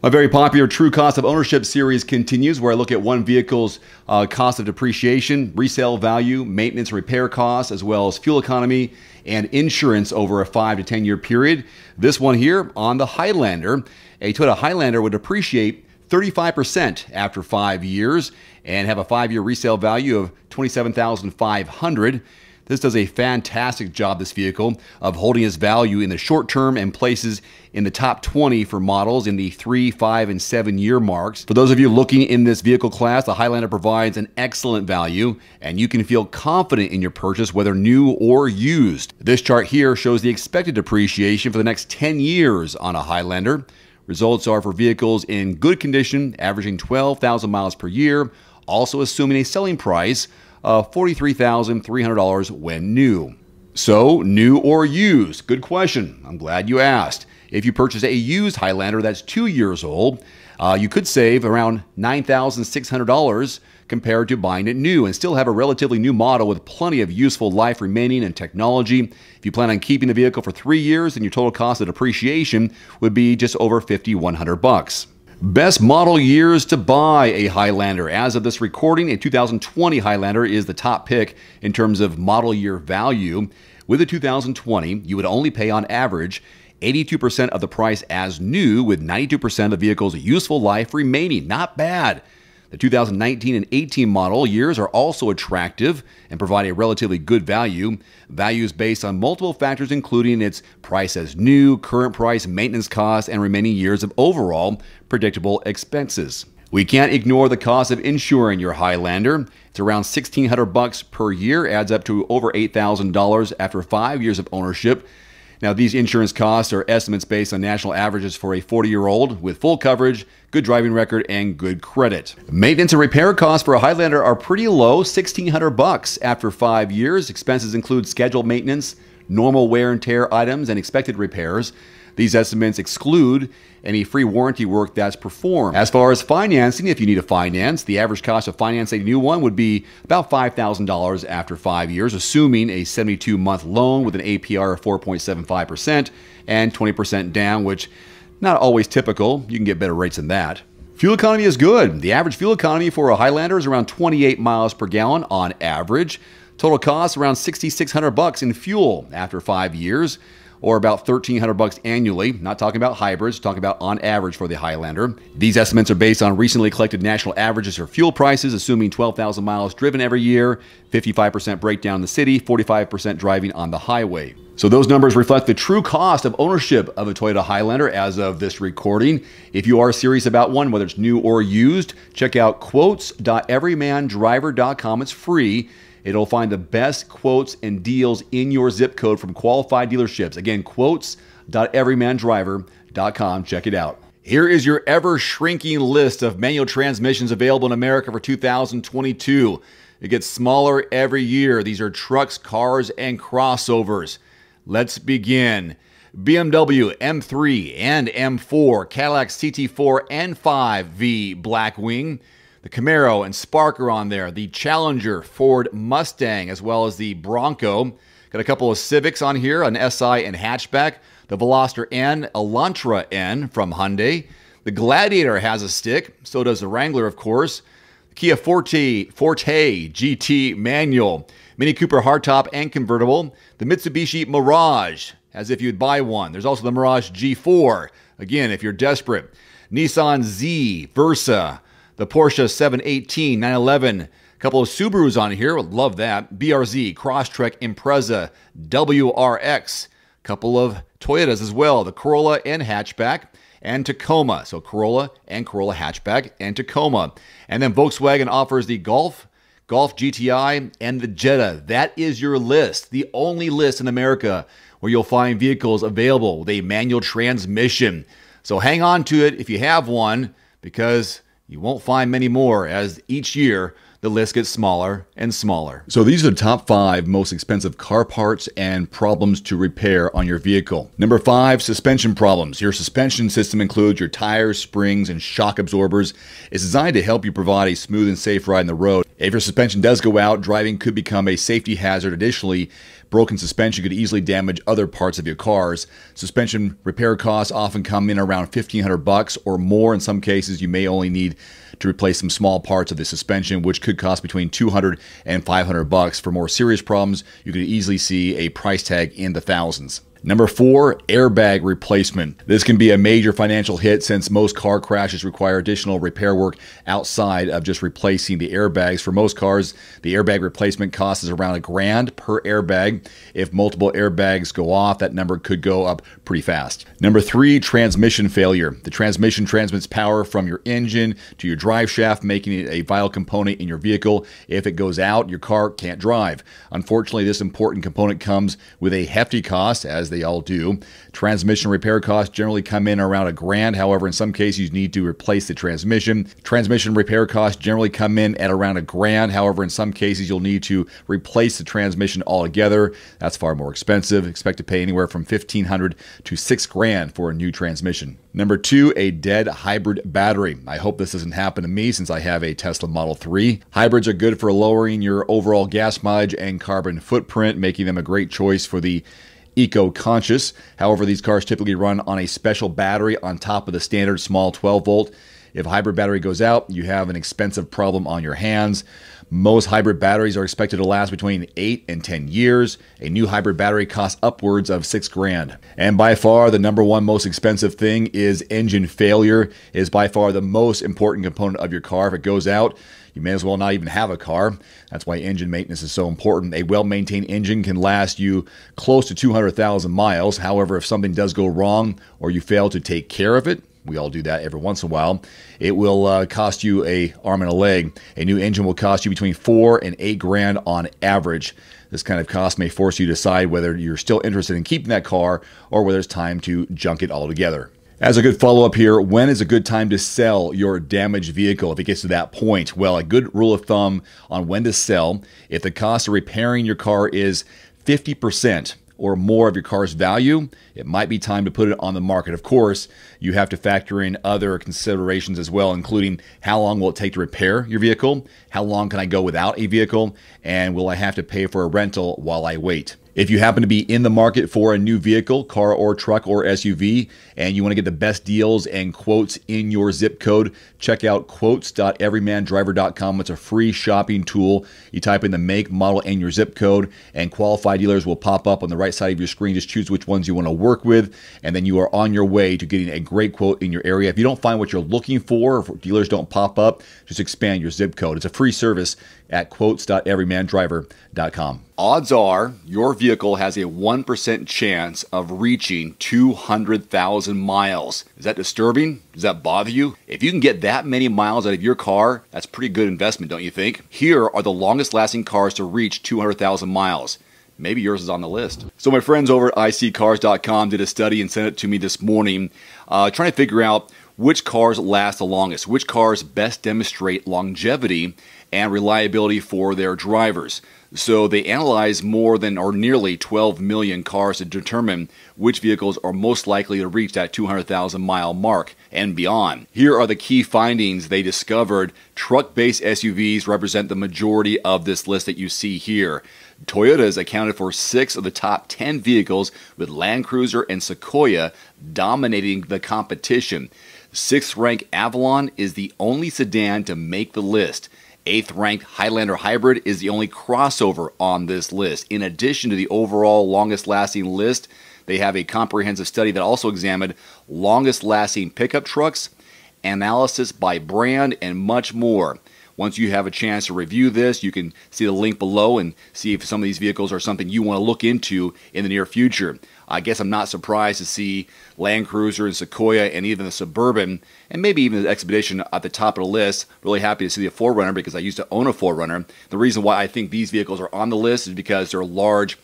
A very popular True Cost of Ownership series continues, where I look at one vehicle's cost of depreciation, resale value, maintenance, repair costs, as well as fuel economy and insurance over a 5 to 10 year period. This one here on the Highlander. A Toyota Highlander would depreciate 35% after 5 years and have a 5-year resale value of $27,500. This does a fantastic job, this vehicle, of holding its value in the short term and places in the top 20 for models in the 3, 5, and 7 year marks. For those of you looking in this vehicle class, the Highlander provides an excellent value, and you can feel confident in your purchase, whether new or used. This chart here shows the expected depreciation for the next 10 years on a Highlander. Results are for vehicles in good condition, averaging 12,000 miles per year, also assuming a selling price of $43,300 when new. So, new or used? Good question. I'm glad you asked. If you purchase a used Highlander that's 2 years old, you could save around $9,600 compared to buying it new and still have a relatively new model with plenty of useful life remaining and technology. If you plan on keeping the vehicle for 3 years, then your total cost of depreciation would be just over $5,100. Best model years to buy a Highlander. As of this recording, a 2020 Highlander is the top pick in terms of model year value. With a 2020, you would only pay on average 82% of the price as new, with 92% of the vehicle's useful life remaining. Not bad. The 2019 and 18 model years are also attractive and provide a relatively good value. Values based on multiple factors, including its price as new, current price, maintenance costs, and remaining years of overall predictable expenses. We can't ignore the cost of insuring your Highlander. It's around $1,600 per year, adds up to over $8,000 after 5 years of ownership. Now, these insurance costs are estimates based on national averages for a 40-year-old with full coverage, good driving record, and good credit. Maintenance and repair costs for a Highlander are pretty low, $1,600 after 5 years. Expenses include scheduled maintenance, normal wear and tear items, and expected repairs. These estimates exclude any free warranty work that's performed. As far as financing, if you need to finance, the average cost of financing a new one would be about $5,000 after 5 years, assuming a 72-month loan with an APR of 4.75% and 20% down, which not always typical. You can get better rates than that. Fuel economy is good. The average fuel economy for a Highlander is around 28 miles per gallon on average. Total cost around $6,600 in fuel after 5 years, or about $1,300 annually. Not talking about hybrids, talking about on average for the Highlander. These estimates are based on recently collected national averages for fuel prices, assuming 12,000 miles driven every year, 55% breakdown in the city, 45% driving on the highway. So those numbers reflect the true cost of ownership of a Toyota Highlander as of this recording. If you are serious about one, whether it's new or used, check out quotes.everymandriver.com. It's free. It'll find the best quotes and deals in your zip code from qualified dealerships. Again, quotes.everymandriver.com. Check it out. Here is your ever-shrinking list of manual transmissions available in America for 2022. It gets smaller every year. These are trucks, cars, and crossovers. Let's begin. BMW M3 and M4, Cadillac CT4 and 5V Blackwing, the Camaro and Spark are on there, the Challenger, Ford Mustang, as well as the Bronco. Got a couple of Civics on here, an SI and hatchback, the Veloster N, Elantra N from Hyundai. The Gladiator has a stick, so does the Wrangler, of course. The Kia Forte GT manual, Mini Cooper hardtop and convertible, the Mitsubishi Mirage, as if you'd buy one. There's also the Mirage G4, again, if you're desperate. Nissan Z, Versa, the Porsche 718, 911, a couple of Subarus on here, love that. BRZ, Crosstrek, Impreza, WRX, a couple of Toyotas as well, the Corolla and hatchback, and Tacoma. So Corolla and Corolla hatchback and Tacoma. And then Volkswagen offers the Golf GTI, and the Jetta. That is your list, the only list in America where you'll find vehicles available with a manual transmission. So hang on to it if you have one, because you won't find many more as each year the list gets smaller and smaller. So these are the top 5 most expensive car parts and problems to repair on your vehicle. Number 5, suspension problems. Your suspension system includes your tires, springs, and shock absorbers. It's designed to help you provide a smooth and safe ride on the road. If your suspension does go out, driving could become a safety hazard. Additionally, broken suspension could easily damage other parts of your cars. Suspension repair costs often come in around $1,500 or more. In some cases, you may only need to replace some small parts of the suspension, which could cost between $200 and $500. For more serious problems, you could easily see a price tag in the thousands. Number 4, airbag replacement. This can be a major financial hit since most car crashes require additional repair work outside of just replacing the airbags. For most cars, the airbag replacement cost is around $1,000 per airbag. If multiple airbags go off, that number could go up pretty fast. Number 3, transmission failure. The transmission transmits power from your engine to your drive shaft, making it a vital component in your vehicle. If it goes out, your car can't drive. Unfortunately, this important component comes with a hefty cost, as they all do. Transmission repair costs generally come in around $1,000. However, in some cases, you need to replace the transmission. Transmission repair costs generally come in at around $1,000. However, in some cases, you'll need to replace the transmission altogether. That's far more expensive. Expect to pay anywhere from $1,500 to $6,000 for a new transmission. Number 2, a dead hybrid battery. I hope this doesn't happen to me since I have a Tesla Model 3. Hybrids are good for lowering your overall gas mileage and carbon footprint, making them a great choice for the eco-conscious. However, these cars typically run on a special battery on top of the standard small 12-volt. If a hybrid battery goes out, you have an expensive problem on your hands. Most hybrid batteries are expected to last between 8 and 10 years. A new hybrid battery costs upwards of $6,000. And by far, the number one most expensive thing is engine failure. It is by far the most important component of your car. If it goes out, you may as well not even have a car. That's why engine maintenance is so important. A well-maintained engine can last you close to 200,000 miles. However, if something does go wrong or you fail to take care of it, we all do that every once in a while, it will cost you an arm and a leg. A new engine will cost you between $4,000 and $8,000 on average. This kind of cost may force you to decide whether you're still interested in keeping that car or whether it's time to junk it altogether. As a good follow-up here, when is a good time to sell your damaged vehicle if it gets to that point? Well, a good rule of thumb on when to sell, if the cost of repairing your car is 50% or more of your car's value, it might be time to put it on the market. Of course, you have to factor in other considerations as well, including how long will it take to repair your vehicle, how long can I go without a vehicle, and will I have to pay for a rental while I wait. If you happen to be in the market for a new vehicle, car or truck or SUV, and you want to get the best deals and quotes in your zip code, check out quotes.everymandriver.com. It's a free shopping tool. You type in the make, model, and your zip code, and qualified dealers will pop up on the right side of your screen. Just choose which ones you want to work with, and then you are on your way to getting a great quote in your area. If you don't find what you're looking for, if dealers don't pop up, just expand your zip code. It's a free service at quotes.everymandriver.com. Odds are your vehicle has a 1% chance of reaching 200,000 miles. Is that disturbing? Does that bother you? If you can get that many miles out of your car, that's a pretty good investment, don't you think? Here are the longest lasting cars to reach 200,000 miles. Maybe yours is on the list. So my friends over at iSeeCars.com did a study and sent it to me this morning, trying to figure out which cars last the longest, which cars best demonstrate longevity and reliability for their drivers. So they analyzed more than or nearly 12 million cars to determine which vehicles are most likely to reach that 200,000 mile mark and beyond. Here are the key findings they discovered. Truck-based SUVs represent the majority of this list that you see here. Toyota's accounted for 6 of the top 10 vehicles, with Land Cruiser and Sequoia dominating the competition. 6th ranked Avalon is the only sedan to make the list. 8th ranked Highlander Hybrid is the only crossover on this list. In addition to the overall longest lasting list, they have a comprehensive study that also examined longest lasting pickup trucks, analysis by brand, and much more. Once you have a chance to review this, you can see the link below and see if some of these vehicles are something you want to look into in the near future. I guess I'm not surprised to see Land Cruiser and Sequoia and even the Suburban and maybe even the Expedition at the top of the list. Really happy to see the 4Runner because I used to own a 4Runner. The reason why I think these vehicles are on the list is because they're large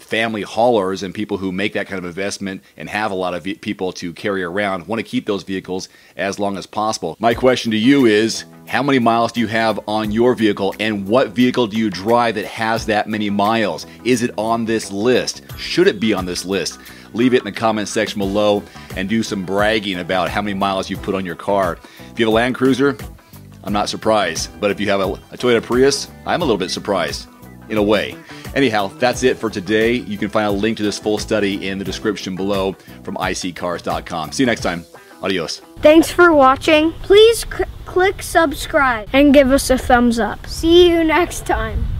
family haulers, and people who make that kind of investment and have a lot of people to carry around want to keep those vehicles as long as possible. My question to you is, how many miles do you have on your vehicle, and what vehicle do you drive that has that many miles? Is it on this list? Should it be on this list? Leave it in the comment section below and do some bragging about how many miles you put on your car. If you have a Land Cruiser, I'm not surprised. But if you have a Toyota Prius, I'm a little bit surprised, in a way. Anyhow, that's it for today. You can find a link to this full study in the description below from iSeeCars.com. See you next time. Adios. Thanks for watching. Please click subscribe and give us a thumbs up. See you next time.